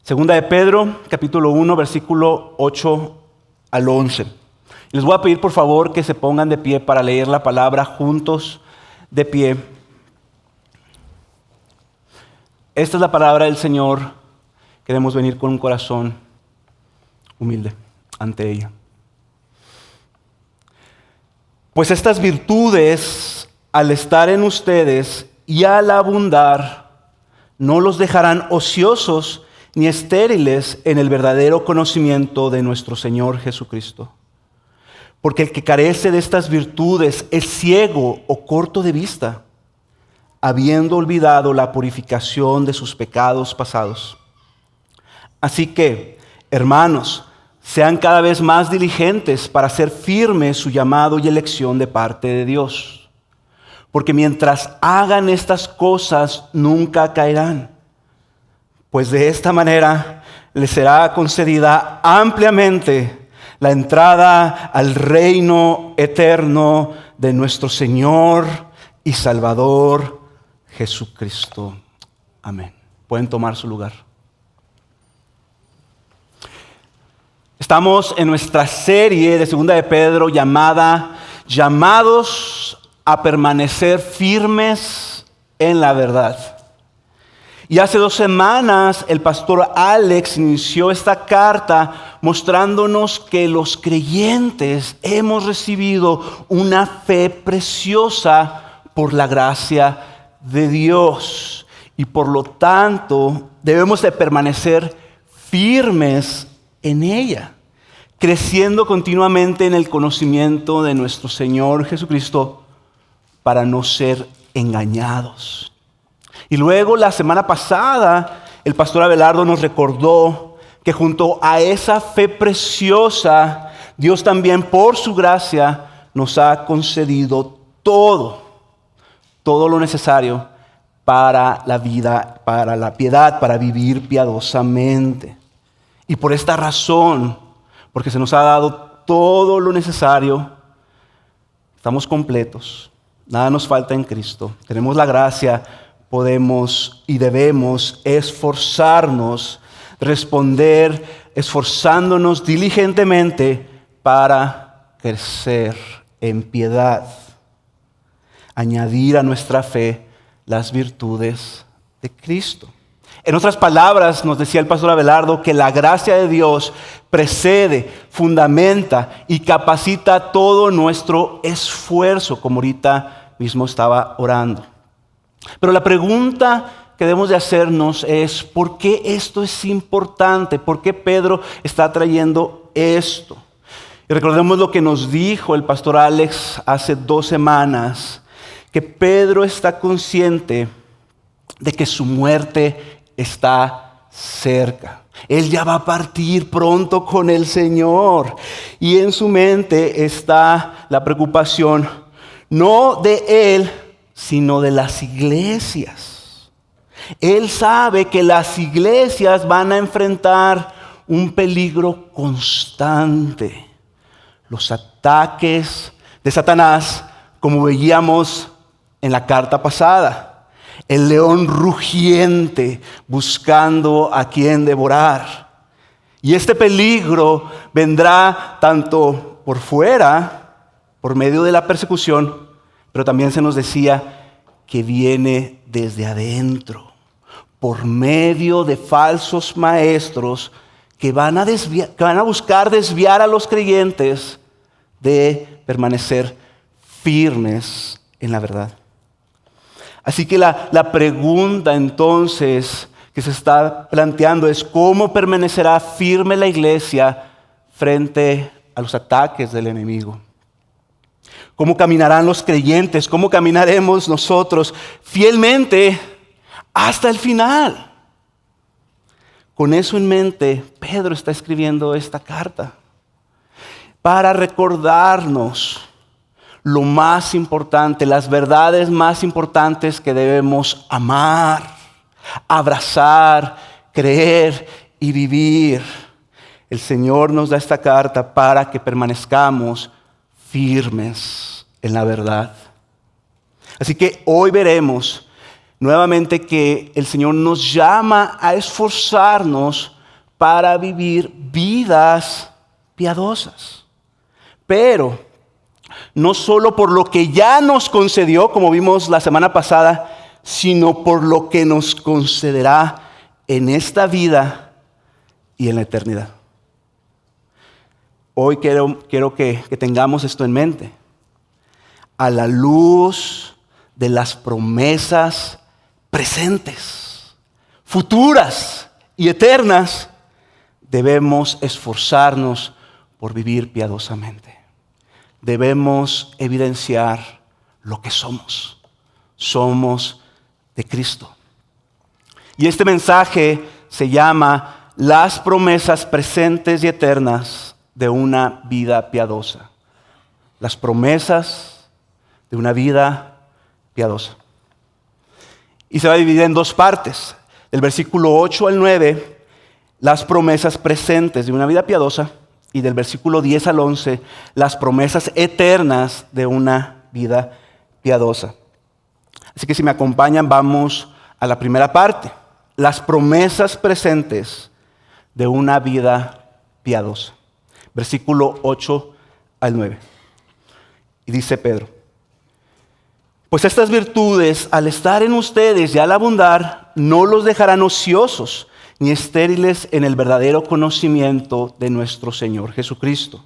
Segunda de Pedro, capítulo 1, versículo 8 al 11. Les voy a pedir por favor que se pongan de pie para leer la palabra juntos de pie. Esta es la palabra del Señor. Queremos venir con un corazón humilde ante ella. Pues estas virtudes, al estar en ustedes y al abundar, no los dejarán ociosos ni estériles en el verdadero conocimiento de nuestro Señor Jesucristo. Porque el que carece de estas virtudes es ciego o corto de vista, habiendo olvidado la purificación de sus pecados pasados. Así que, hermanos, sean cada vez más diligentes para hacer firme su llamado y elección de parte de Dios. Porque mientras hagan estas cosas, nunca caerán. Pues de esta manera les será concedida ampliamente la entrada al reino eterno de nuestro Señor y Salvador Jesucristo. Amén. Pueden tomar su lugar. Estamos en nuestra serie de Segunda de Pedro llamada Llamados a permanecer firmes en la verdad. Y hace 2 semanas el pastor Alex inició esta carta mostrándonos que los creyentes hemos recibido una fe preciosa por la gracia de Dios. Y por lo tanto debemos de permanecer firmes en ella, creciendo continuamente en el conocimiento de nuestro Señor Jesucristo para no ser engañados. Y luego la semana pasada el pastor Abelardo nos recordó que junto a esa fe preciosa, Dios también por su gracia nos ha concedido todo lo necesario para la vida, para la piedad, para vivir piadosamente. Y por esta razón, porque se nos ha dado todo lo necesario, estamos completos, nada nos falta en Cristo, tenemos la gracia, podemos y debemos esforzarnos, responder, esforzándonos diligentemente para crecer en piedad, añadir a nuestra fe las virtudes de Cristo. En otras palabras, nos decía el pastor Abelardo que la gracia de Dios precede, fundamenta y capacita todo nuestro esfuerzo, como ahorita mismo estaba orando. Pero la pregunta que debemos de hacernos es, ¿por qué esto es importante? ¿Por qué Pedro está trayendo esto? Y recordemos lo que nos dijo el pastor Alex hace 2 semanas, que Pedro está consciente de que su muerte está cerca. Él ya va a partir pronto con el Señor. Y en su mente está la preocupación, no de él, sino de las iglesias. Él sabe que las iglesias van a enfrentar un peligro constante. Los ataques de Satanás, como veíamos en la carta pasada. El león rugiente buscando a quien devorar. Y este peligro vendrá tanto por fuera, por medio de la persecución, pero también se nos decía que viene desde adentro, por medio de falsos maestros que van a buscar desviar a los creyentes de permanecer firmes en la verdad. Así que la pregunta entonces que se está planteando es ¿cómo permanecerá firme la iglesia frente a los ataques del enemigo? ¿Cómo caminarán los creyentes? ¿Cómo caminaremos nosotros fielmente hasta el final? Con eso en mente, Pedro está escribiendo esta carta para recordarnos lo más importante, las verdades más importantes que debemos amar, abrazar, creer y vivir. El Señor nos da esta carta para que permanezcamos firmes en la verdad. Así que hoy veremos nuevamente que el Señor nos llama a esforzarnos para vivir vidas piadosas. Pero no solo por lo que ya nos concedió, como vimos la semana pasada, sino por lo que nos concederá en esta vida y en la eternidad. Hoy quiero que tengamos esto en mente. A la luz de las promesas presentes, futuras y eternas, debemos esforzarnos por vivir piadosamente. Debemos evidenciar lo que somos. Somos de Cristo. Y este mensaje se llama Las promesas presentes y eternas de una vida piadosa. Las promesas de una vida piadosa. Y se va a dividir en dos partes. Del versículo 8 al 9, las promesas presentes de una vida piadosa. Y del versículo 10 al 11, las promesas eternas de una vida piadosa. Así que si me acompañan, vamos a la primera parte. Las promesas presentes de una vida piadosa. Versículo 8 al 9. Y dice Pedro: pues estas virtudes, al estar en ustedes y al abundar, no los dejarán ociosos ni estériles en el verdadero conocimiento de nuestro Señor Jesucristo.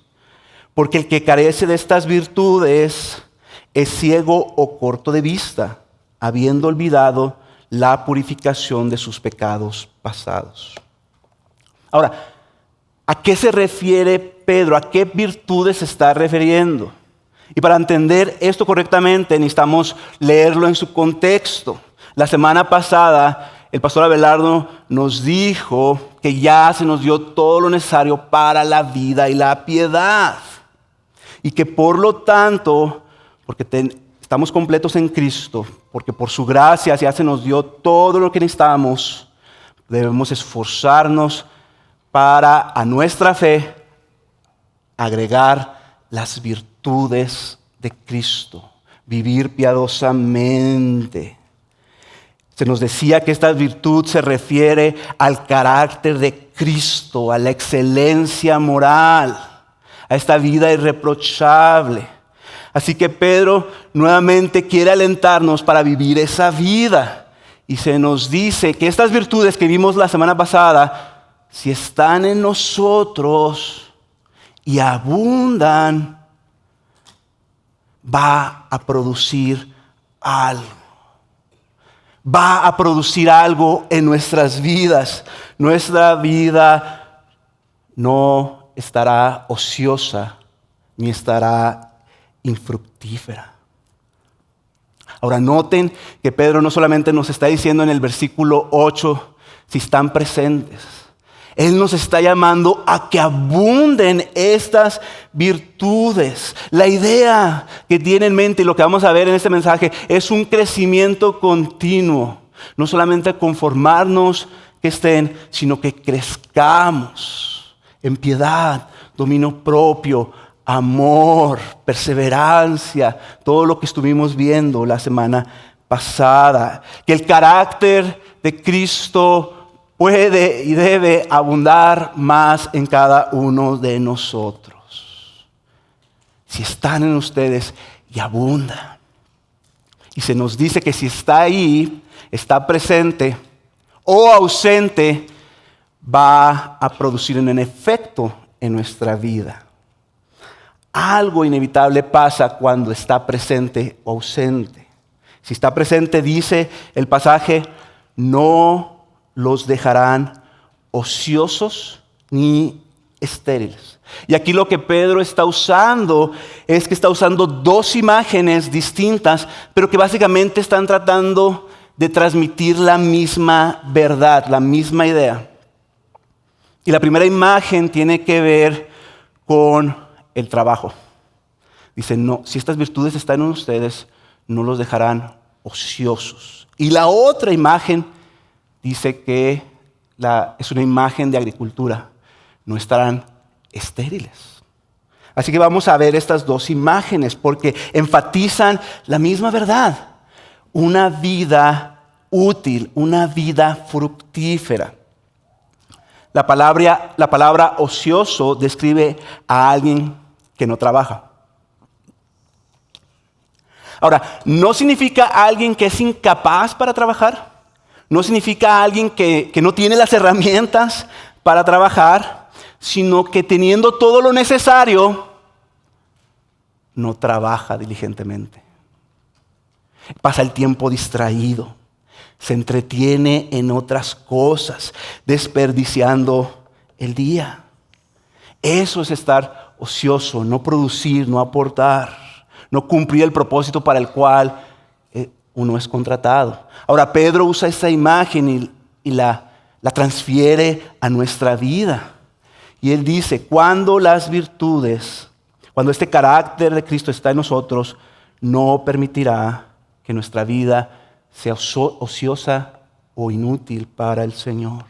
Porque el que carece de estas virtudes es ciego o corto de vista, habiendo olvidado la purificación de sus pecados pasados. Ahora, ¿a qué se refiere Pedro? ¿A qué virtudes se está refiriendo? Y para entender esto correctamente necesitamos leerlo en su contexto. La semana pasada el pastor Abelardo nos dijo que ya se nos dio todo lo necesario para la vida y la piedad. Y que por lo tanto, porque estamos completos en Cristo, porque por su gracia ya se nos dio todo lo que necesitamos, debemos esforzarnos para a nuestra fe agregar las virtudes de Cristo, vivir piadosamente. Se nos decía que esta virtud se refiere al carácter de Cristo, a la excelencia moral, a esta vida irreprochable. Así que Pedro nuevamente quiere alentarnos para vivir esa vida. Y se nos dice que estas virtudes que vimos la semana pasada, si están en nosotros y abundan, va a producir algo. Va a producir algo en nuestras vidas. Nuestra vida no estará ociosa ni estará infructífera. Ahora noten que Pedro no solamente nos está diciendo en el versículo 8 si están presentes. Él nos está llamando a que abunden estas virtudes. La idea que tiene en mente y lo que vamos a ver en este mensaje es un crecimiento continuo. No solamente conformarnos que estén, sino que crezcamos en piedad, dominio propio, amor, perseverancia, todo lo que estuvimos viendo la semana pasada. Que el carácter de Cristo puede y debe abundar más en cada uno de nosotros. Si están en ustedes y abunda. Y se nos dice que si está ahí, está presente o ausente, va a producir un efecto en nuestra vida. Algo inevitable pasa cuando está presente o ausente. Si está presente, dice el pasaje, no los dejarán ociosos ni estériles. Y aquí lo que Pedro está usando es que está usando dos imágenes distintas, pero que básicamente están tratando de transmitir la misma verdad, la misma idea. Y la primera imagen tiene que ver con el trabajo. Dice, no, si estas virtudes están en ustedes, no los dejarán ociosos. Y la otra imagen dice que es una imagen de agricultura. No estarán estériles. Así que vamos a ver estas dos imágenes porque enfatizan la misma verdad. Una vida útil, una vida fructífera. la palabra ocioso describe a alguien que no trabaja. Ahora, no significa alguien que es incapaz para trabajar. No significa alguien que no tiene las herramientas para trabajar, sino que teniendo todo lo necesario, no trabaja diligentemente. Pasa el tiempo distraído, se entretiene en otras cosas, desperdiciando el día. Eso es estar ocioso, no producir, no aportar, no cumplir el propósito para el cual uno es contratado. Ahora, Pedro usa esa imagen y la transfiere a nuestra vida. Y él dice, cuando este carácter de Cristo está en nosotros, no permitirá que nuestra vida sea ociosa o inútil para el Señor.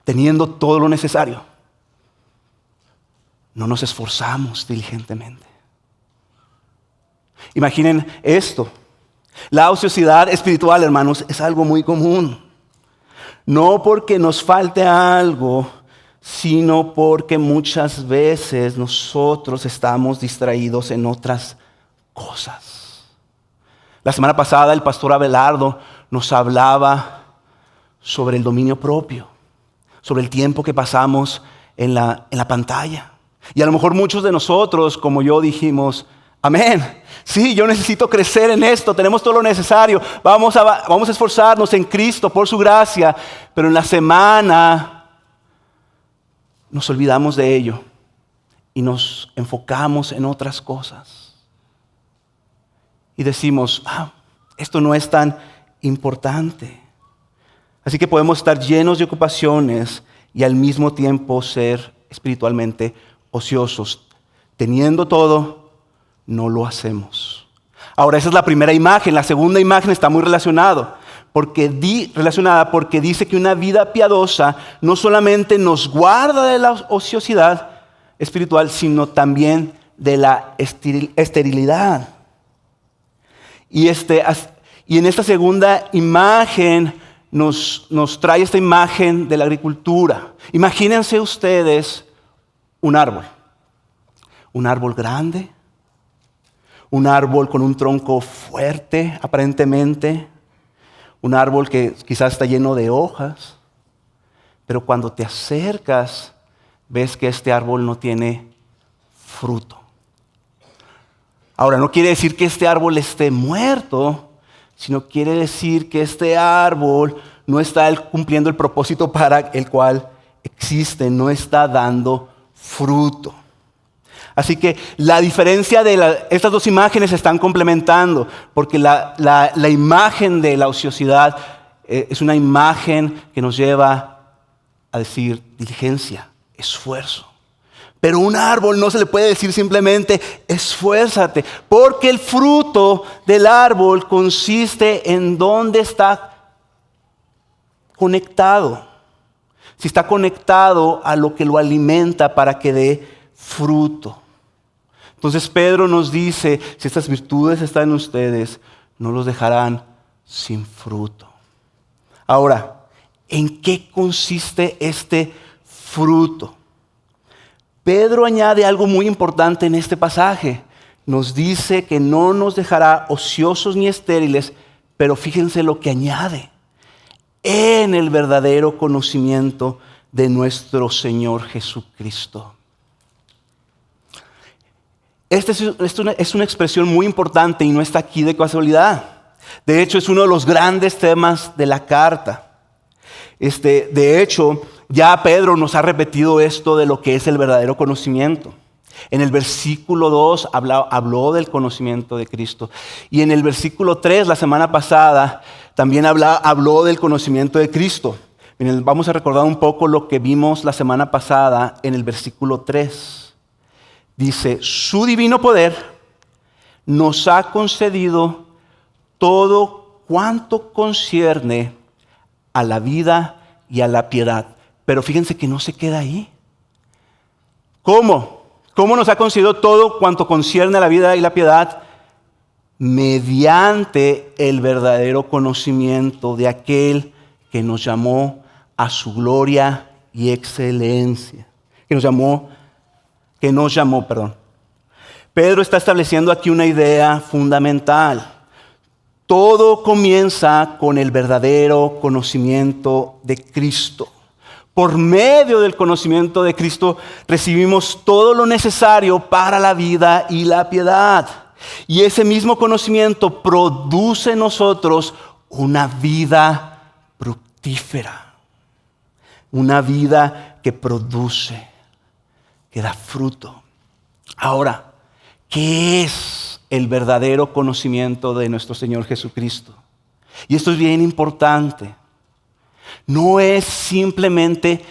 Teniendo todo lo necesario, no nos esforzamos diligentemente. Imaginen esto. La ociosidad espiritual, hermanos, es algo muy común. No porque nos falte algo, sino porque muchas veces nosotros estamos distraídos en otras cosas. La semana pasada el pastor Abelardo nos hablaba sobre el dominio propio, sobre el tiempo que pasamos en la pantalla. Y a lo mejor muchos de nosotros, como yo, dijimos, amén, sí, yo necesito crecer en esto, tenemos todo lo necesario, vamos a esforzarnos en Cristo por su gracia, pero en la semana nos olvidamos de ello y nos enfocamos en otras cosas. Y decimos, esto no es tan importante. Así que podemos estar llenos de ocupaciones y al mismo tiempo ser espiritualmente ociosos. Teniendo todo, no lo hacemos. Ahora, esa es la primera imagen. La segunda imagen está muy relacionada porque dice que una vida piadosa no solamente nos guarda de la ociosidad espiritual, sino también de la esterilidad. Y en esta segunda imagen nos trae esta imagen de la agricultura. Imagínense ustedes un árbol grande, un árbol con un tronco fuerte aparentemente, un árbol que quizás está lleno de hojas, pero cuando te acercas ves que este árbol no tiene fruto. Ahora, no quiere decir que este árbol esté muerto, sino quiere decir que este árbol no está cumpliendo el propósito para el cual existe, no está dando fruto. Así que la diferencia de estas dos imágenes se están complementando, porque la imagen de la ociosidad es una imagen que nos lleva a decir diligencia, esfuerzo. Pero un árbol no se le puede decir simplemente esfuérzate, porque el fruto del árbol consiste en dónde está conectado. Si está conectado a lo que lo alimenta para que dé fruto. Entonces Pedro nos dice, si estas virtudes están en ustedes, no los dejarán sin fruto. Ahora, ¿en qué consiste este fruto? Pedro añade algo muy importante en este pasaje. Nos dice que no nos dejará ociosos ni estériles, pero fíjense lo que añade. En el verdadero conocimiento de nuestro Señor Jesucristo. Esta es una expresión muy importante y no está aquí de casualidad. De hecho, es uno de los grandes temas de la carta. De hecho, ya Pedro nos ha repetido esto de lo que es el verdadero conocimiento. En el versículo 2 habló del conocimiento de Cristo. Y en el versículo 3, la semana pasada, también habló del conocimiento de Cristo. Miren, vamos a recordar un poco lo que vimos la semana pasada en el versículo 3. Dice, su divino poder nos ha concedido todo cuanto concierne a la vida y a la piedad. Pero fíjense que no se queda ahí. ¿Cómo? ¿Cómo nos ha concedido todo cuanto concierne a la vida y la piedad? Mediante el verdadero conocimiento de aquel que nos llamó a su gloria y excelencia. Que nos llamó. Pedro está estableciendo aquí una idea fundamental. Todo comienza con el verdadero conocimiento de Cristo. Por medio del conocimiento de Cristo recibimos todo lo necesario para la vida y la piedad. Y ese mismo conocimiento produce en nosotros una vida fructífera. Una vida que produce, que da fruto. Ahora, ¿qué es el verdadero conocimiento de nuestro Señor Jesucristo? Y esto es bien importante. No es simplemente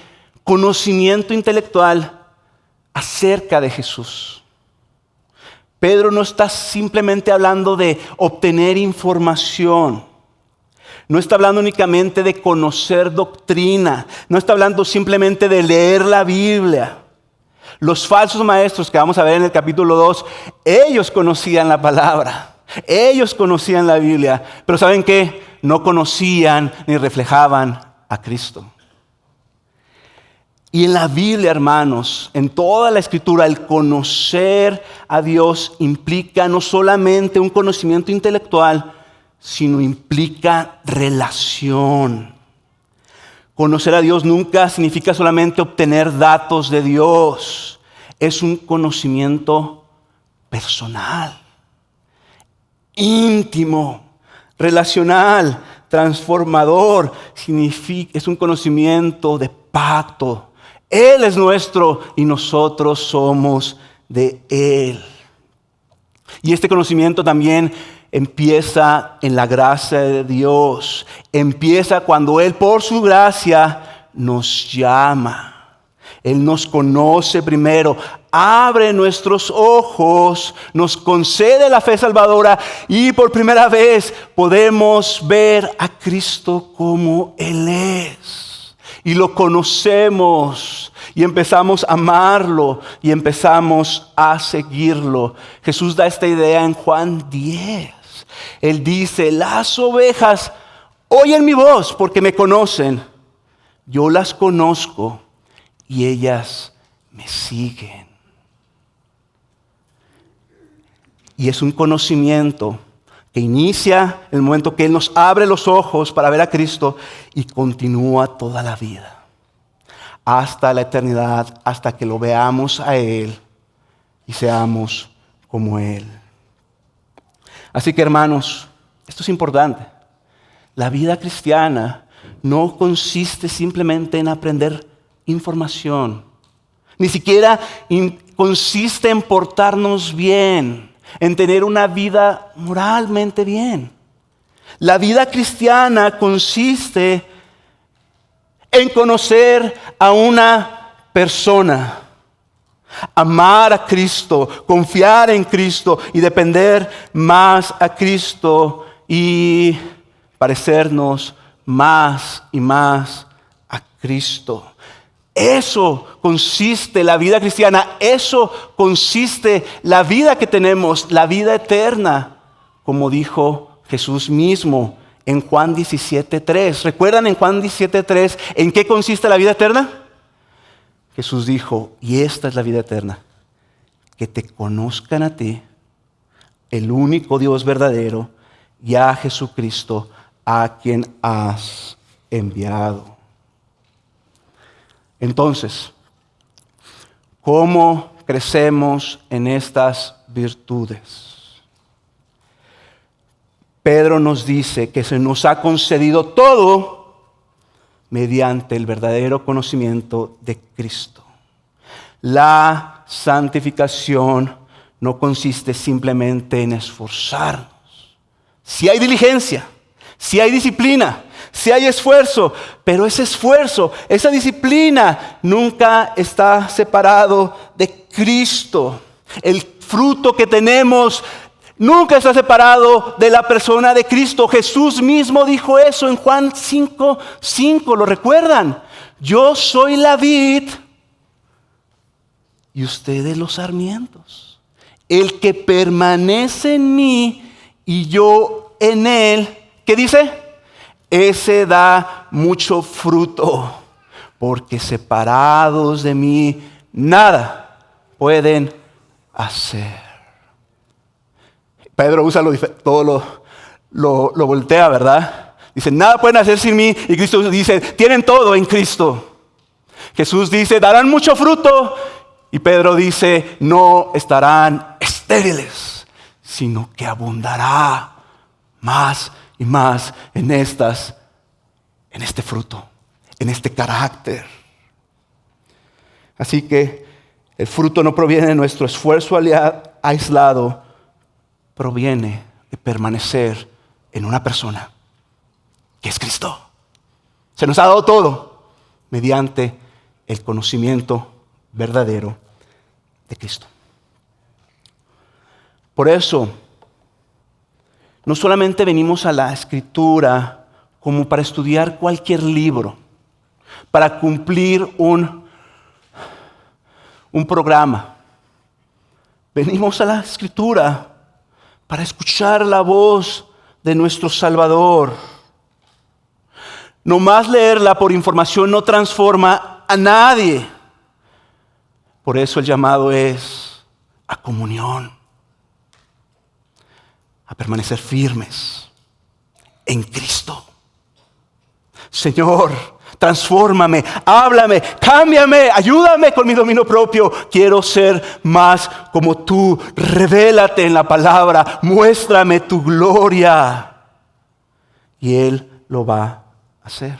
conocimiento intelectual acerca de Jesús. Pedro no está simplemente hablando de obtener información. No está hablando únicamente de conocer doctrina. No está hablando simplemente de leer la Biblia. Los falsos maestros que vamos a ver en el capítulo 2, ellos conocían la palabra. Ellos conocían la Biblia. Pero ¿saben qué? No conocían ni reflejaban a Cristo. Y en la Biblia, hermanos, en toda la Escritura, el conocer a Dios implica no solamente un conocimiento intelectual, sino implica relación. Conocer a Dios nunca significa solamente obtener datos de Dios. Es un conocimiento personal, íntimo, relacional, transformador. Es un conocimiento de pacto. Él es nuestro y nosotros somos de Él. Y este conocimiento también empieza en la gracia de Dios. Empieza cuando Él, por su gracia, nos llama. Él nos conoce primero, abre nuestros ojos, nos concede la fe salvadora y por primera vez podemos ver a Cristo como Él es. Y lo conocemos y empezamos a amarlo y empezamos a seguirlo. Jesús da esta idea en Juan 10. Él dice, las ovejas oyen mi voz porque me conocen. Yo las conozco y ellas me siguen. Y es un conocimiento que inicia en el momento que Él nos abre los ojos para ver a Cristo y continúa toda la vida. Hasta la eternidad, hasta que lo veamos a Él y seamos como Él. Así que, hermanos, esto es importante. La vida cristiana no consiste simplemente en aprender información. Ni siquiera consiste en portarnos bien, en tener una vida moralmente bien. La vida cristiana consiste en conocer a una persona, amar a Cristo, confiar en Cristo y depender más a Cristo y parecernos más y más a Cristo. Eso consiste la vida cristiana, eso consiste la vida que tenemos, la vida eterna, como dijo Jesús mismo en Juan 17:3. ¿Recuerdan en Juan 17:3 en qué consiste la vida eterna? Jesús dijo, y esta es la vida eterna, que te conozcan a ti, el único Dios verdadero, y a Jesucristo, a quien has enviado. Entonces, ¿cómo crecemos en estas virtudes? Pedro nos dice que se nos ha concedido todo mediante el verdadero conocimiento de Cristo. La santificación no consiste simplemente en esforzarnos. Si hay diligencia, si hay disciplina, si hay esfuerzo, pero ese esfuerzo, esa disciplina nunca está separado de Cristo. El fruto que tenemos nunca está separado de la persona de Cristo. Jesús mismo dijo eso en Juan 5:5, ¿lo recuerdan? Yo soy la vid y ustedes los sarmientos. El que permanece en mí y yo en él, ¿qué dice? ese da mucho fruto, porque separados de mí nada pueden hacer. Pedro usa todo lo voltea, ¿verdad? Dice, nada pueden hacer sin mí. Y Cristo dice, tienen todo en Cristo. Jesús dice, darán mucho fruto. Y Pedro dice, no estarán estériles, sino que abundará más y más en este fruto, en este carácter. Así que el fruto no proviene de nuestro esfuerzo aislado, proviene de permanecer en una persona, que es Cristo. Se nos ha dado todo mediante el conocimiento verdadero de Cristo. Por eso, no solamente venimos a la Escritura como para estudiar cualquier libro, para cumplir un programa. Venimos a la Escritura para escuchar la voz de nuestro Salvador. Nomás leerla por información no transforma a nadie. Por eso el llamado es a comunión, a permanecer firmes en Cristo. Señor, transfórmame, háblame, cámbiame, ayúdame con mi dominio propio. Quiero ser más como tú. Revélate en la palabra, muéstrame tu gloria. Y Él lo va a hacer.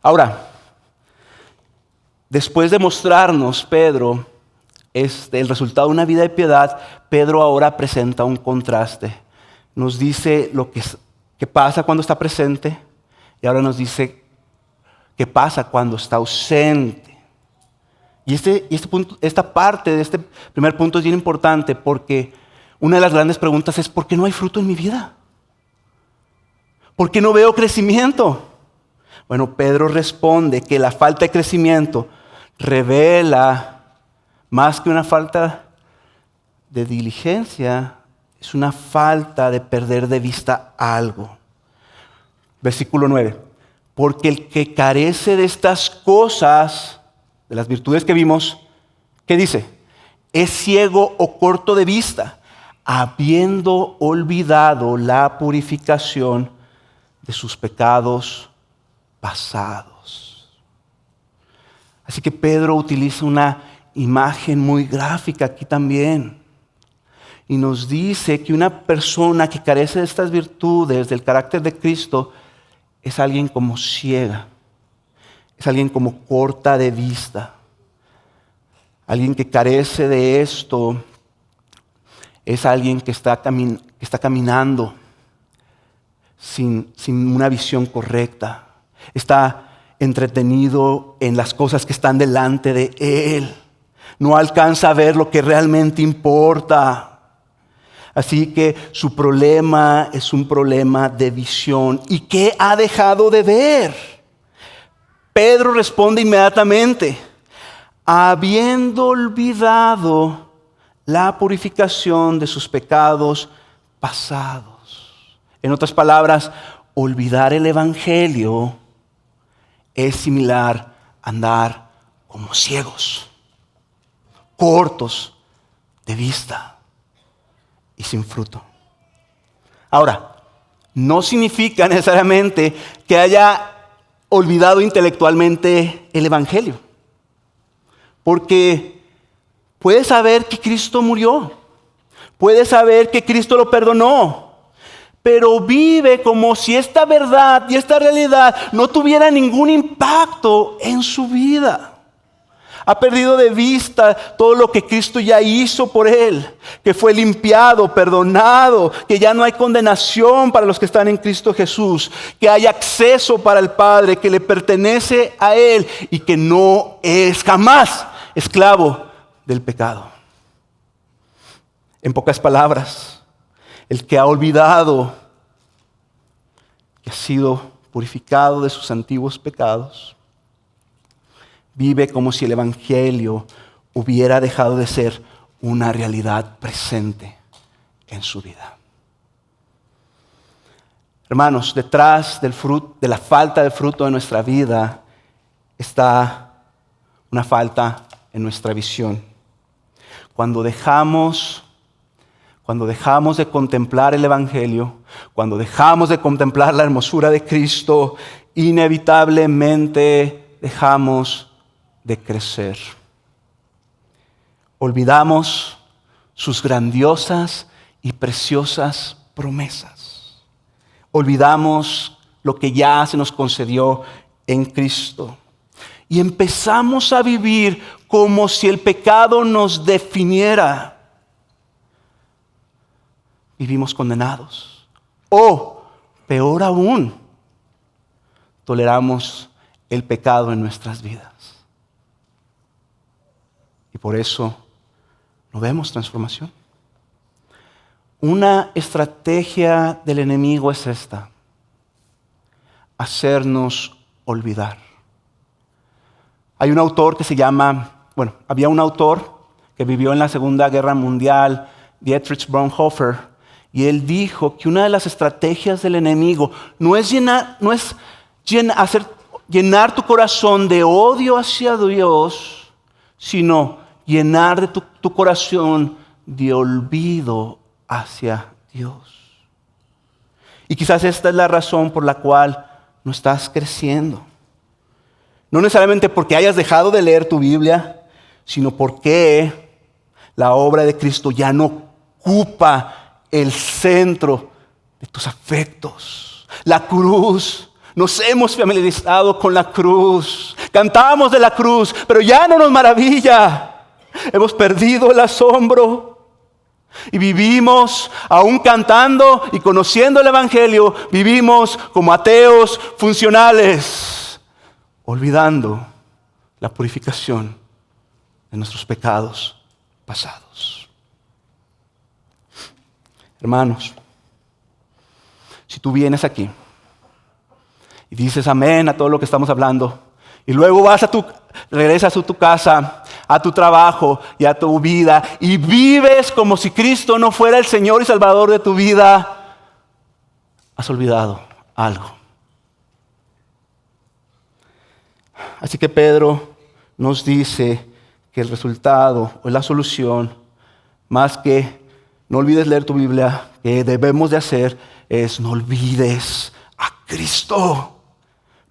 Ahora, después de mostrarnos Pedro el resultado de una vida de piedad, Pedro ahora presenta un contraste. Nos dice lo que pasa cuando está presente y ahora nos dice qué pasa cuando está ausente. Y esta parte de este primer punto es bien importante porque una de las grandes preguntas es ¿por qué no hay fruto en mi vida? ¿Por qué no veo crecimiento? Bueno, Pedro responde que la falta de crecimiento revela más que una falta de diligencia, es una falta de perder de vista algo. Versículo 9. Porque el que carece de estas cosas, de las virtudes que vimos, ¿qué dice? Es ciego o corto de vista, habiendo olvidado la purificación de sus pecados pasados. Así que Pedro utiliza una imagen muy gráfica aquí también. Y nos dice que una persona que carece de estas virtudes, del carácter de Cristo, es alguien como ciega, es alguien como corta de vista. Alguien que carece de esto es alguien que está caminando sin una visión correcta. Está entretenido en las cosas que están delante de él. No alcanza a ver lo que realmente importa. Así que su problema es un problema de visión. ¿Y qué ha dejado de ver? Pedro responde inmediatamente, habiendo olvidado la purificación de sus pecados pasados. En otras palabras, olvidar el evangelio es similar a andar como ciegos, cortos de vista y sin fruto. Ahora, no significa necesariamente que haya olvidado intelectualmente el evangelio, porque puede saber que Cristo murió, puede saber que Cristo lo perdonó, pero vive como si esta verdad y esta realidad no tuviera ningún impacto en su vida. Ha perdido de vista todo lo que Cristo ya hizo por él, que fue limpiado, perdonado, que ya no hay condenación para los que están en Cristo Jesús, que hay acceso para el Padre, que le pertenece a él y que no es jamás esclavo del pecado. En pocas palabras, el que ha olvidado que ha sido purificado de sus antiguos pecados, vive como si el evangelio hubiera dejado de ser una realidad presente en su vida. Hermanos, detrás de la falta de fruto de nuestra vida está una falta en nuestra visión. Cuando dejamos de contemplar el Evangelio, cuando dejamos de contemplar la hermosura de Cristo, inevitablemente dejamos de crecer. Olvidamos sus grandiosas y preciosas promesas. Olvidamos lo que ya se nos concedió en Cristo. Y empezamos a vivir como si el pecado nos definiera. Vivimos condenados. O, peor aún, toleramos el pecado en nuestras vidas. Y por eso no vemos transformación. Una estrategia del enemigo es esta: hacernos olvidar. Hay un autor que había un autor que vivió en la Segunda Guerra Mundial, Dietrich Bonhoeffer, y él dijo que una de las estrategias del enemigo no es llenar tu corazón de odio hacia Dios, sino llenar de tu corazón de olvido hacia Dios. Y quizás esta es la razón por la cual no estás creciendo. No necesariamente porque hayas dejado de leer tu Biblia, sino porque la obra de Cristo ya no ocupa el centro de tus afectos. La cruz. Nos hemos familiarizado con la cruz. Cantamos de la cruz, pero ya no nos maravilla. Hemos perdido el asombro. Y vivimos, aún cantando y conociendo el Evangelio, vivimos como ateos funcionales, olvidando la purificación de nuestros pecados pasados. Hermanos, si tú vienes aquí y dices amén a todo lo que estamos hablando, y luego regresas a tu casa, a tu trabajo y a tu vida, y vives como si Cristo no fuera el Señor y Salvador de tu vida, has olvidado algo. Así que Pedro nos dice que el resultado o la solución, más que no olvides leer tu Biblia, que debemos de hacer, es no olvides a Cristo.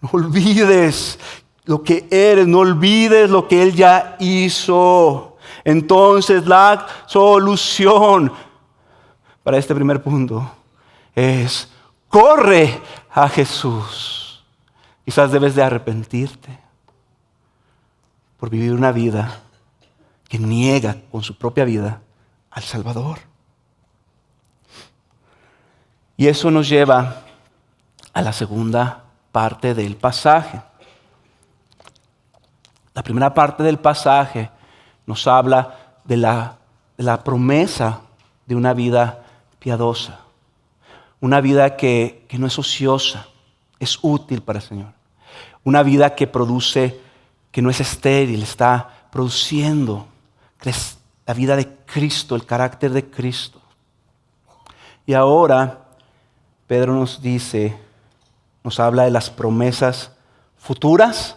No olvides lo que eres, no olvides lo que Él ya hizo. Entonces la solución para este primer punto es: corre a Jesús. Quizás debes de arrepentirte por vivir una vida que niega con su propia vida al Salvador. Y eso nos lleva a la segunda parte del pasaje. La primera parte del pasaje nos habla de la promesa de una vida piadosa. Una vida que no es ociosa, es útil para el Señor. Una vida que produce, que no es estéril, está produciendo la vida de Cristo, el carácter de Cristo. Y ahora Pedro nos habla de las promesas futuras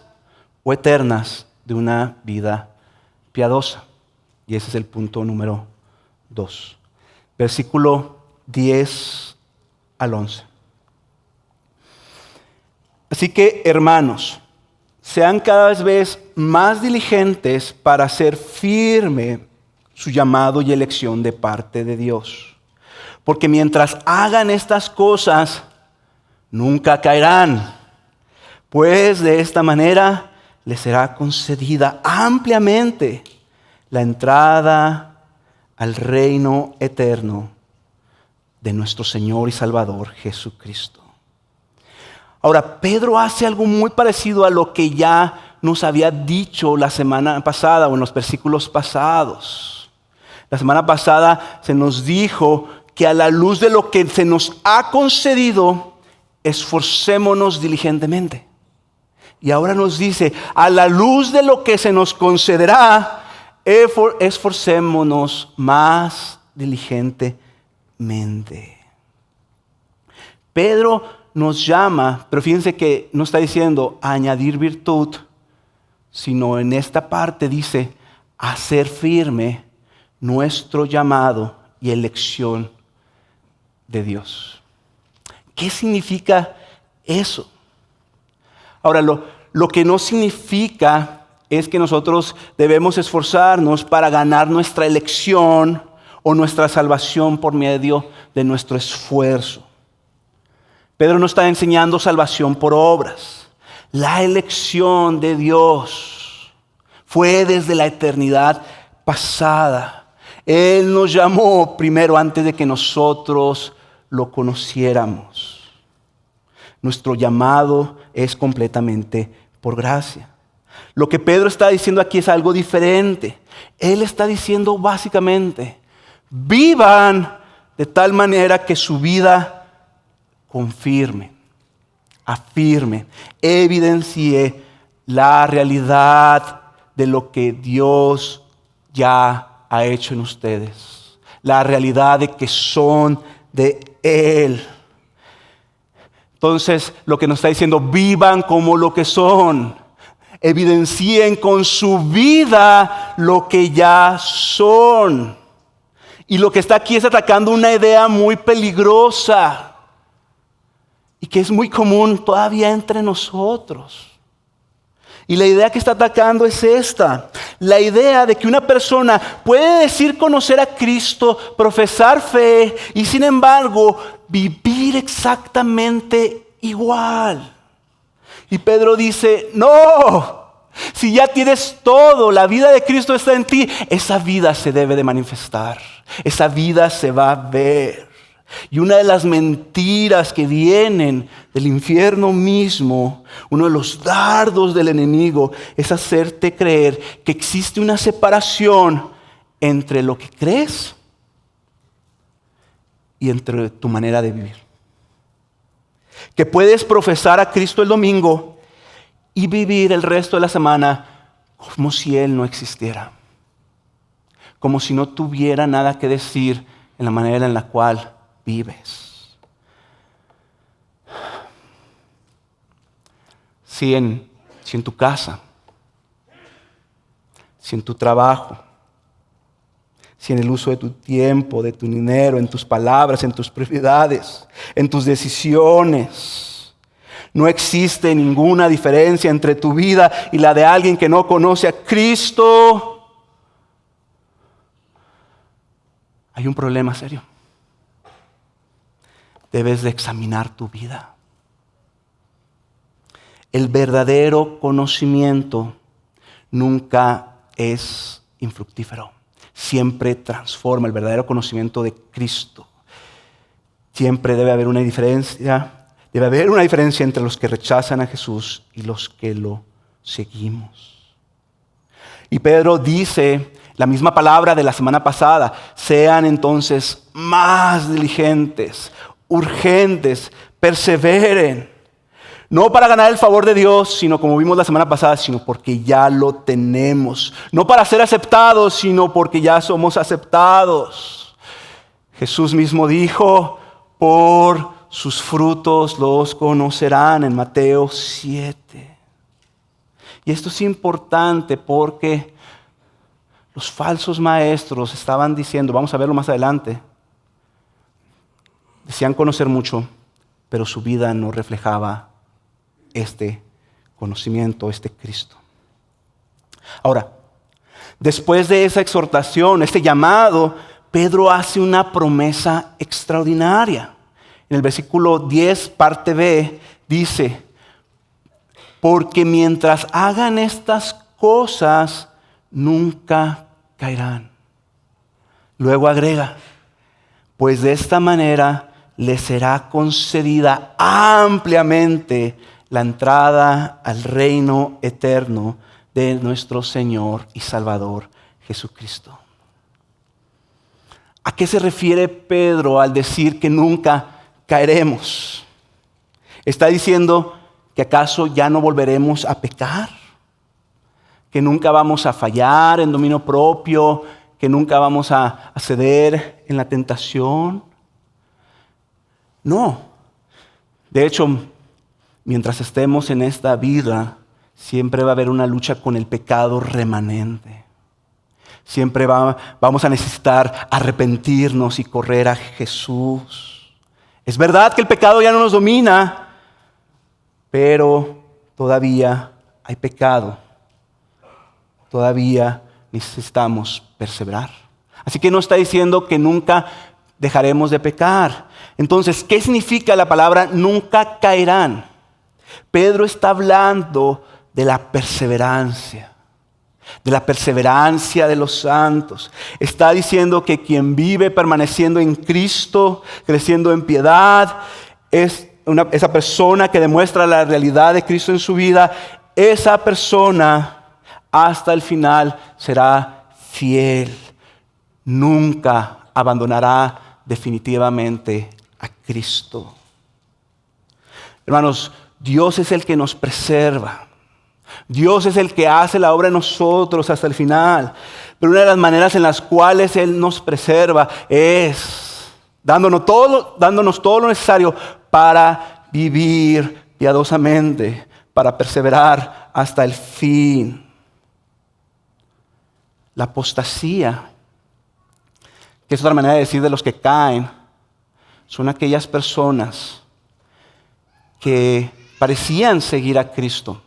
o eternas de una vida piadosa. Y ese es el punto número 2. Versículo 10 al 11. Así que, hermanos, sean cada vez más diligentes para hacer firme su llamado y elección de parte de Dios. Porque mientras hagan estas cosas, nunca caerán, pues de esta manera les será concedida ampliamente la entrada al reino eterno de nuestro Señor y Salvador Jesucristo. Ahora, Pedro hace algo muy parecido a lo que ya nos había dicho la semana pasada o en los versículos pasados. La semana pasada se nos dijo que a la luz de lo que se nos ha concedido, esforcémonos diligentemente. Y ahora nos dice, a la luz de lo que se nos concederá, esforcémonos más diligentemente. Pedro nos llama, pero fíjense que no está diciendo añadir virtud, sino en esta parte dice hacer firme nuestro llamado y elección de Dios. ¿Qué significa eso? Ahora, lo que no significa es que nosotros debemos esforzarnos para ganar nuestra elección o nuestra salvación por medio de nuestro esfuerzo. Pedro no está enseñando salvación por obras. La elección de Dios fue desde la eternidad pasada. Él nos llamó primero antes de que nosotros lo conociéramos. Nuestro llamado es completamente por gracia. Lo que Pedro está diciendo aquí es algo diferente. Él está diciendo básicamente, vivan de tal manera que su vida confirme, afirme, evidencie la realidad de lo que Dios ya ha hecho en ustedes. La realidad de que son de Él. Entonces, lo que nos está diciendo, vivan como lo que son. Evidencien con su vida lo que ya son. Y lo que está aquí es atacando una idea muy peligrosa y que es muy común todavía entre nosotros. Y la idea que está atacando es esta: la idea de que una persona puede decir conocer a Cristo, profesar fe y sin embargo vivir exactamente igual. Y Pedro dice, no, si ya tienes todo, la vida de Cristo está en ti, esa vida se debe de manifestar, esa vida se va a ver. Y una de las mentiras que vienen del infierno mismo, uno de los dardos del enemigo, es hacerte creer que existe una separación entre lo que crees y entre tu manera de vivir. Que puedes profesar a Cristo el domingo y vivir el resto de la semana como si Él no existiera. Como si no tuviera nada que decir en la manera en la cual vives. Si en tu casa, si en tu trabajo, si en el uso de tu tiempo, de tu dinero, en tus palabras, en tus prioridades, en tus decisiones, no existe ninguna diferencia entre tu vida y la de alguien que no conoce a Cristo, hay un problema serio. Debes de examinar tu vida. El verdadero conocimiento nunca es infructífero. Siempre transforma. El verdadero conocimiento de Cristo. Siempre debe haber una diferencia. Debe haber una diferencia entre los que rechazan a Jesús y los que lo seguimos. Y Pedro dice la misma palabra de la semana pasada. Sean entonces más diligentes, urgentes, perseveren. No para ganar el favor de Dios, sino como vimos la semana pasada, sino porque ya lo tenemos. No para ser aceptados, sino porque ya somos aceptados. Jesús mismo dijo, por sus frutos los conocerán, en Mateo 7. Y esto es importante porque los falsos maestros estaban diciendo, vamos a verlo más adelante, decían conocer mucho, pero su vida no reflejaba este conocimiento, este Cristo. Ahora, después de esa exhortación, este llamado, Pedro hace una promesa extraordinaria. En el versículo 10, parte B, dice, porque mientras hagan estas cosas, nunca caerán. Luego agrega, pues de esta manera les será concedida ampliamente la entrada al reino eterno de nuestro Señor y Salvador Jesucristo. ¿A qué se refiere Pedro al decir que nunca caeremos? ¿Está diciendo que acaso ya no volveremos a pecar? ¿Que nunca vamos a fallar en dominio propio? ¿Que nunca vamos a ceder en la tentación? No. De hecho, mientras estemos en esta vida, siempre va a haber una lucha con el pecado remanente. Siempre vamos a necesitar arrepentirnos y correr a Jesús. Es verdad que el pecado ya no nos domina, pero todavía hay pecado. Todavía necesitamos perseverar. Así que no está diciendo que nunca dejaremos de pecar. Entonces, ¿qué significa la palabra nunca caerán? Pedro está hablando de la perseverancia de los santos. Está diciendo que quien vive permaneciendo en Cristo, creciendo en piedad, esa persona que demuestra la realidad de Cristo en su vida, esa persona hasta el final será fiel. Nunca abandonará definitivamente a Cristo. Hermanos, Dios es el que nos preserva. Dios es el que hace la obra en nosotros hasta el final. Pero una de las maneras en las cuales Él nos preserva es dándonos todo lo necesario para vivir piadosamente, para perseverar hasta el fin. La apostasía, que es otra manera de decir de los que caen, son aquellas personas que parecían seguir a Cristo,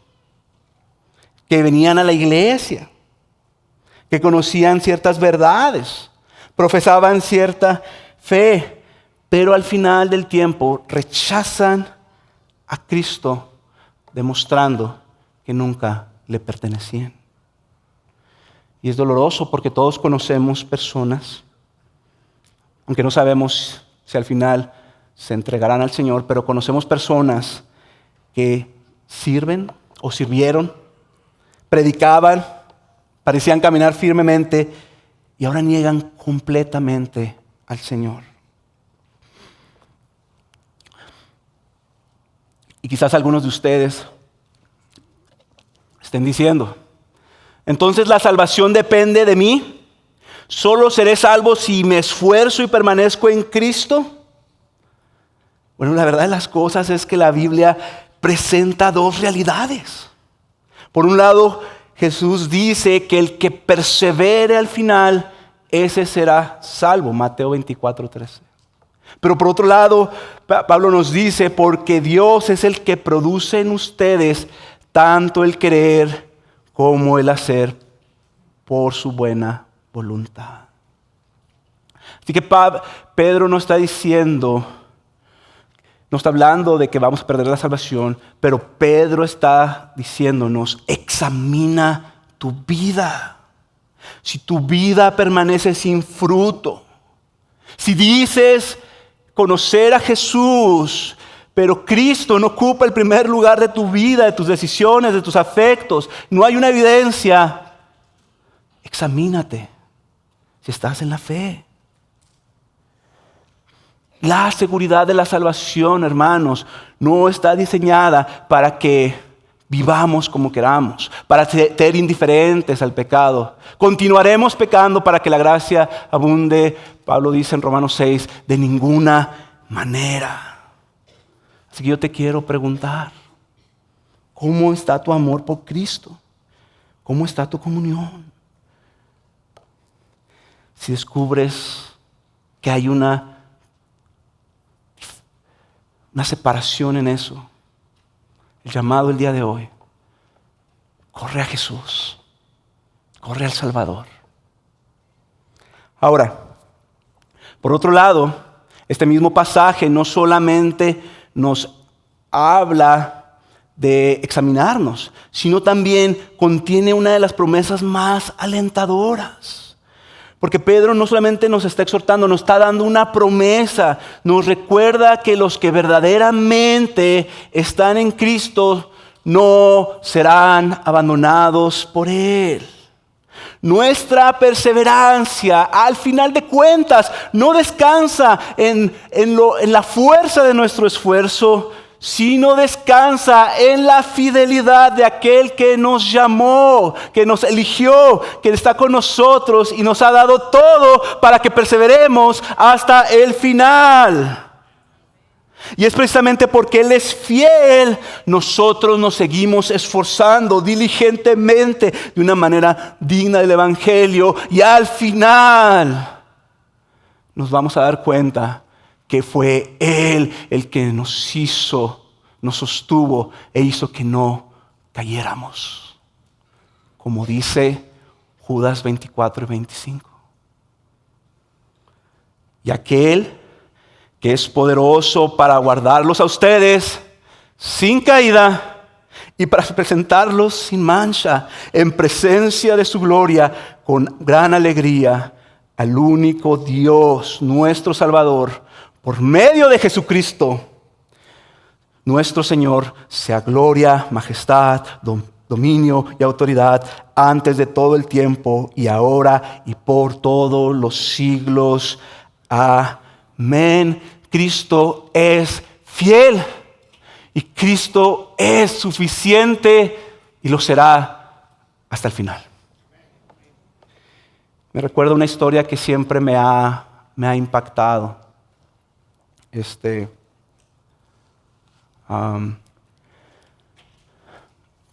que venían a la iglesia, que conocían ciertas verdades, profesaban cierta fe, pero al final del tiempo rechazan a Cristo, demostrando que nunca le pertenecían. Y es doloroso porque todos conocemos personas, aunque no sabemos si al final se entregarán al Señor, pero conocemos personas que sirven o sirvieron, predicaban, parecían caminar firmemente y ahora niegan completamente al Señor. Y quizás algunos de ustedes estén diciendo, entonces la salvación depende de mí. ¿Solo seré salvo si me esfuerzo y permanezco en Cristo? Bueno, la verdad de las cosas es que la Biblia presenta dos realidades. Por un lado, Jesús dice que el que persevere al final, ese será salvo. Mateo 24:13. Pero por otro lado, Pablo nos dice, porque Dios es el que produce en ustedes tanto el querer como el hacer por su buena voluntad. Así que Pedro no está diciendo, no está hablando de que vamos a perder la salvación, pero Pedro está diciéndonos, examina tu vida. Si tu vida permanece sin fruto, si dices conocer a Jesús, pero Cristo no ocupa el primer lugar de tu vida, de tus decisiones, de tus afectos, no hay una evidencia, examínate si estás en la fe. La seguridad de la salvación, hermanos, no está diseñada para que vivamos como queramos, para ser indiferentes al pecado. Continuaremos pecando para que la gracia abunde, Pablo dice en Romanos 6, de ninguna manera. Así que yo te quiero preguntar, ¿cómo está tu amor por Cristo? ¿Cómo está tu comunión? Si descubres que hay una separación en eso, el llamado el día de hoy, corre a Jesús, corre al Salvador. Ahora, por otro lado, este mismo pasaje no solamente nos habla de examinarnos, sino también contiene una de las promesas más alentadoras. Porque Pedro no solamente nos está exhortando, nos está dando una promesa. Nos recuerda que los que verdaderamente están en Cristo no serán abandonados por Él. Nuestra perseverancia, al final de cuentas, no descansa en la fuerza de nuestro esfuerzo, sino descansa en la fidelidad de aquel que nos llamó, que nos eligió, que está con nosotros y nos ha dado todo para que perseveremos hasta el final. Y es precisamente porque Él es fiel, nosotros nos seguimos esforzando diligentemente de una manera digna del Evangelio. Y al final nos vamos a dar cuenta que fue Él el que nos hizo, nos sostuvo e hizo que no cayéramos. Como dice Judas 24 y 25. Y aquel que es poderoso para guardarlos a ustedes sin caída y para presentarlos sin mancha en presencia de su gloria con gran alegría al único Dios, nuestro Salvador, por medio de Jesucristo, nuestro Señor, sea gloria, majestad, dominio y autoridad antes de todo el tiempo y ahora y por todos los siglos. Amén. Cristo es fiel y Cristo es suficiente y lo será hasta el final. Me recuerda una historia que siempre me ha impactado.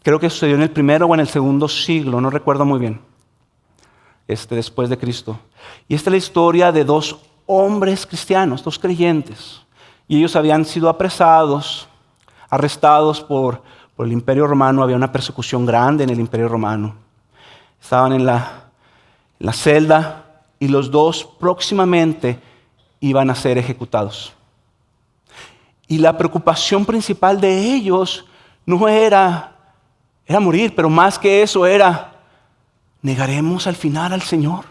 Creo que sucedió en el primero o en el segundo siglo, no recuerdo muy bien, después de Cristo. Y esta es la historia de dos hombres cristianos, dos creyentes. Y ellos habían sido apresados, arrestados por el Imperio Romano. Había una persecución grande en el Imperio Romano. Estaban en la celda y los dos próximamente iban a ser ejecutados. Y la preocupación principal de ellos no era morir, pero más que eso era, ¿negaremos al final al Señor?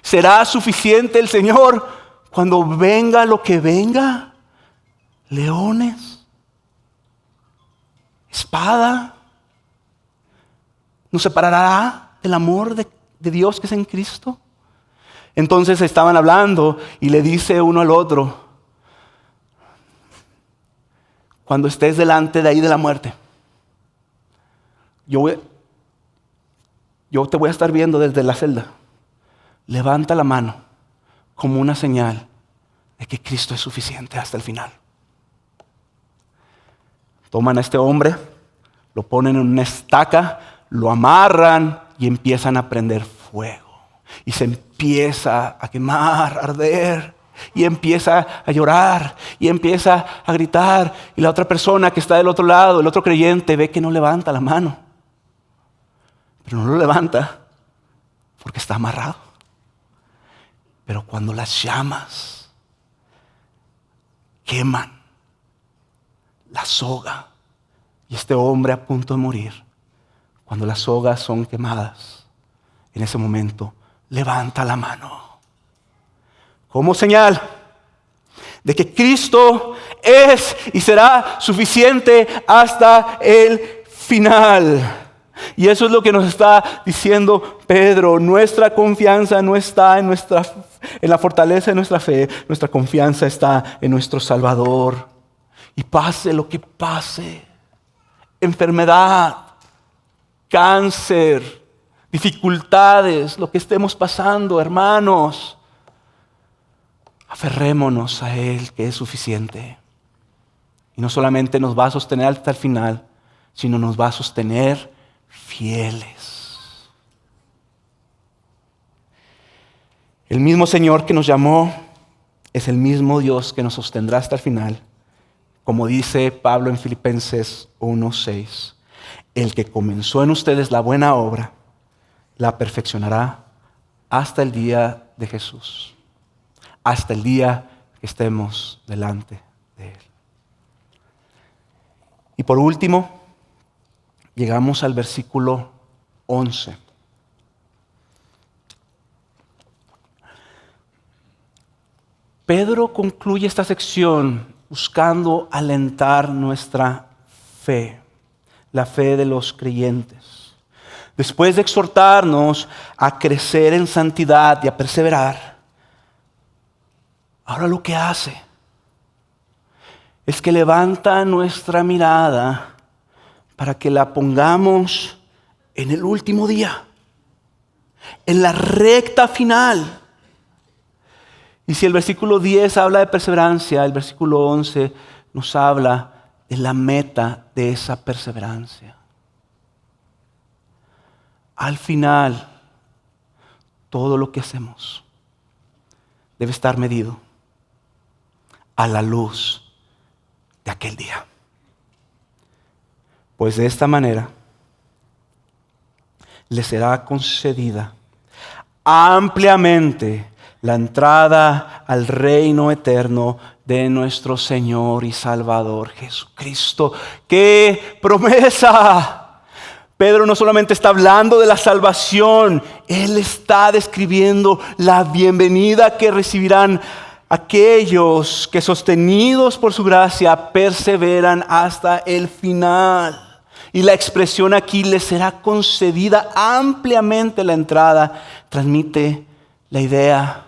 ¿Será suficiente el Señor cuando venga lo que venga? Leones, espada, ¿nos separará del amor de Dios que es en Cristo? Entonces estaban hablando y le dice uno al otro, cuando estés delante de ahí de la muerte, yo te voy a estar viendo desde la celda. Levanta la mano como una señal de que Cristo es suficiente hasta el final. Toman a este hombre, lo ponen en una estaca, lo amarran y empiezan a prender fuego. Y se empieza a quemar, a arder. Y empieza a llorar. Y empieza a gritar. Y la otra persona que está del otro lado, el otro creyente, ve que no levanta la mano. Pero no lo levanta porque está amarrado. Pero cuando las llamas queman la soga y este hombre a punto de morir, cuando las sogas son quemadas, en ese momento levanta la mano como señal de que Cristo es y será suficiente hasta el final. Y eso es lo que nos está diciendo Pedro. Nuestra confianza no está en la fortaleza de nuestra fe. Nuestra confianza está en nuestro Salvador. Y pase lo que pase, enfermedad, cáncer, dificultades, lo que estemos pasando, hermanos, aferrémonos a Él, que es suficiente. Y no solamente nos va a sostener hasta el final, sino nos va a sostener fieles. El mismo Señor que nos llamó es el mismo Dios que nos sostendrá hasta el final. Como dice Pablo en Filipenses 1:6, el que comenzó en ustedes la buena obra, la perfeccionará hasta el día de Jesús, hasta el día que estemos delante de Él. Y por último, llegamos al versículo 11. Pedro concluye esta sección buscando alentar nuestra fe, la fe de los creyentes. Después de exhortarnos a crecer en santidad y a perseverar, ahora lo que hace es que levanta nuestra mirada para que la pongamos en el último día, en la recta final. Y si el versículo 10 habla de perseverancia, el versículo 11 nos habla de la meta de esa perseverancia. Al final, todo lo que hacemos debe estar medido a la luz de aquel día. Pues de esta manera le será concedida ampliamente la entrada al reino eterno de nuestro Señor y Salvador Jesucristo. ¡Qué promesa! Pedro no solamente está hablando de la salvación, él está describiendo la bienvenida que recibirán aquellos que, sostenidos por su gracia, perseveran hasta el final. Y la expresión aquí les será concedida ampliamente la entrada, transmite la idea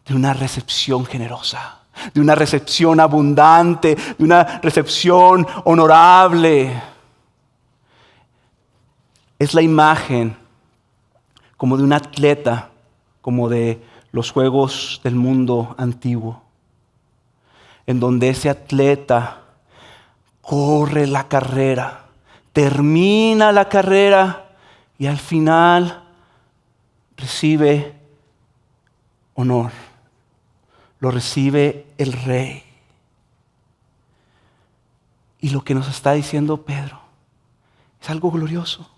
de una recepción generosa, de una recepción abundante, de una recepción honorable. Es la imagen como de un atleta, como de los juegos del mundo antiguo, en donde ese atleta corre la carrera, termina la carrera y al final recibe honor. Lo recibe el rey. Y lo que nos está diciendo Pedro es algo glorioso.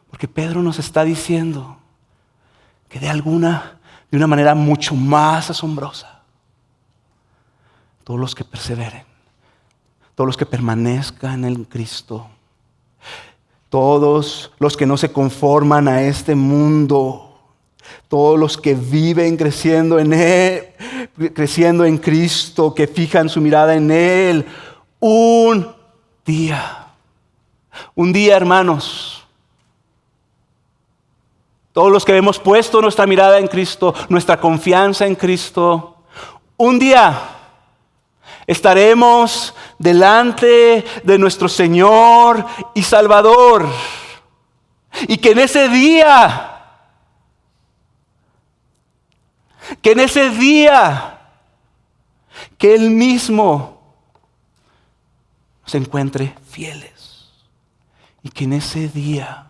Porque Pedro nos está diciendo que de una manera mucho más asombrosa, todos los que perseveren, todos los que permanezcan en Cristo, todos los que no se conforman a este mundo, todos los que viven creciendo en Él, creciendo en Cristo, que fijan su mirada en Él, un día, hermanos, todos los que hemos puesto nuestra mirada en Cristo, nuestra confianza en Cristo, un día estaremos delante de nuestro Señor y Salvador. Y que en ese día, que Él mismo se encuentre fieles. Y que en ese día,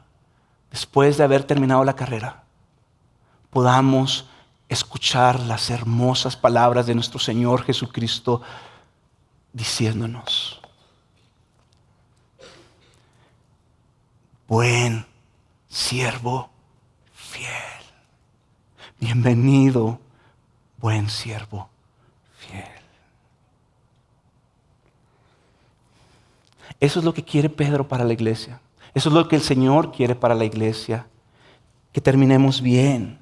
después de haber terminado la carrera, podamos escuchar las hermosas palabras de nuestro Señor Jesucristo diciéndonos: buen siervo fiel. Bienvenido, buen siervo fiel. Eso es lo que quiere Pedro para la iglesia. Eso es lo que el Señor quiere para la iglesia. Que terminemos bien,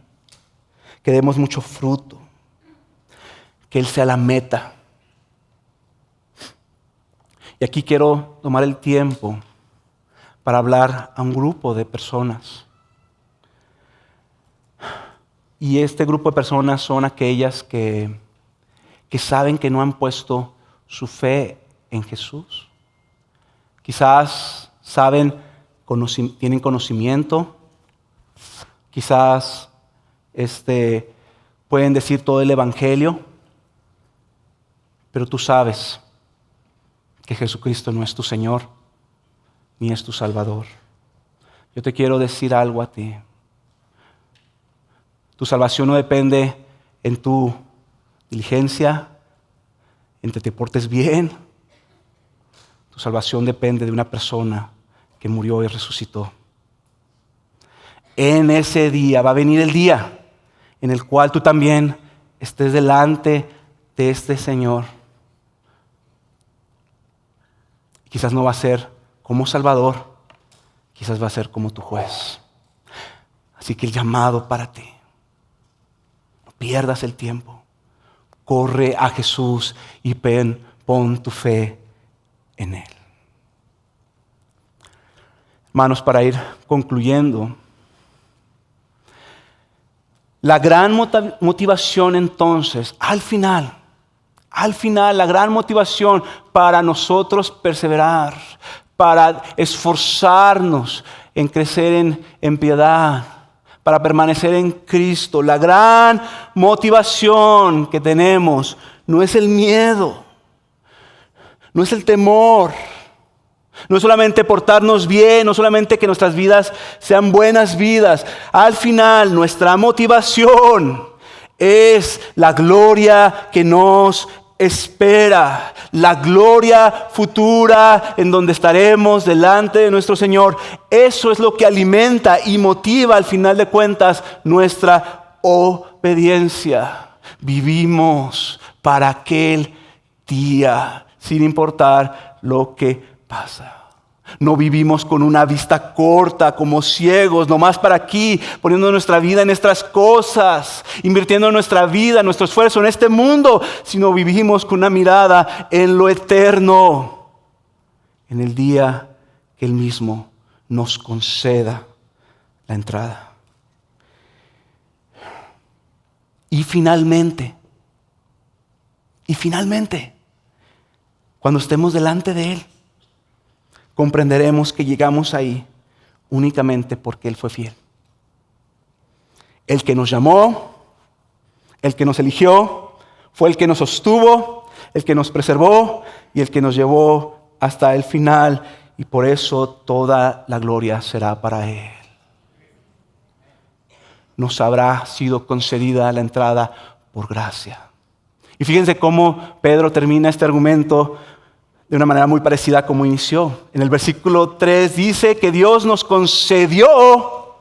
que demos mucho fruto, que Él sea la meta. Y aquí quiero tomar el tiempo para hablar a un grupo de personas. Y este grupo de personas son aquellas que saben que no han puesto su fe en Jesús. Quizás tienen conocimiento, quizás pueden decir todo el evangelio, pero tú sabes que Jesucristo no es tu Señor ni es tu Salvador. Yo te quiero decir algo a ti. Tu salvación no depende en tu diligencia, en que te portes bien. Tu salvación depende de una persona que murió y resucitó. En ese día va a venir el día en el cual tú también estés delante de este Señor. Quizás no va a ser como Salvador, quizás va a ser como tu juez. Así que el llamado para ti: no pierdas el tiempo. Corre a Jesús y pon tu fe en Él. Hermanos, para ir concluyendo, la gran motivación entonces, al final, la gran motivación para nosotros perseverar, para esforzarnos en crecer en piedad, para permanecer en Cristo. La gran motivación que tenemos no es el miedo, no es el temor, no es solamente portarnos bien, no solamente que nuestras vidas sean buenas vidas. Al final, nuestra motivación es la gloria que nos espera, la gloria futura en donde estaremos delante de nuestro Señor. Eso es lo que alimenta y motiva al final de cuentas nuestra obediencia. Vivimos para aquel día, sin importar lo que pasa. No vivimos con una vista corta, como ciegos, nomás para aquí, poniendo nuestra vida en estas cosas, invirtiendo nuestra vida, nuestro esfuerzo en este mundo, sino vivimos con una mirada en lo eterno, en el día que Él mismo nos conceda la entrada. Y finalmente, cuando estemos delante de Él, comprenderemos que llegamos ahí únicamente porque Él fue fiel. El que nos llamó, el que nos eligió, fue el que nos sostuvo, el que nos preservó y el que nos llevó hasta el final. Y por eso toda la gloria será para Él. Nos habrá sido concedida la entrada por gracia. Y fíjense cómo Pedro termina este argumento de una manera muy parecida a como inició. En el versículo 3 dice que Dios nos concedió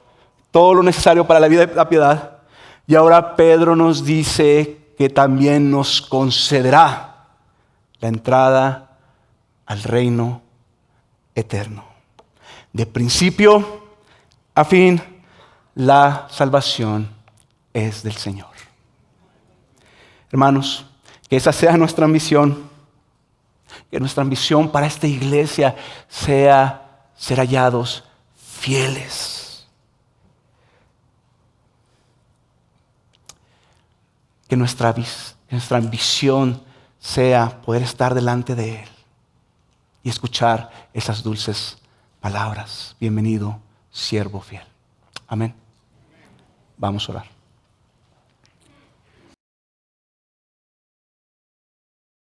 todo lo necesario para la vida y la piedad. Y ahora Pedro nos dice que también nos concederá la entrada al reino eterno. De principio a fin, la salvación es del Señor. Hermanos, que esa sea nuestra ambición. Que nuestra ambición para esta iglesia sea ser hallados fieles. Que nuestra ambición sea poder estar delante de Él y escuchar esas dulces palabras. Bienvenido, siervo fiel. Amén. Vamos a orar.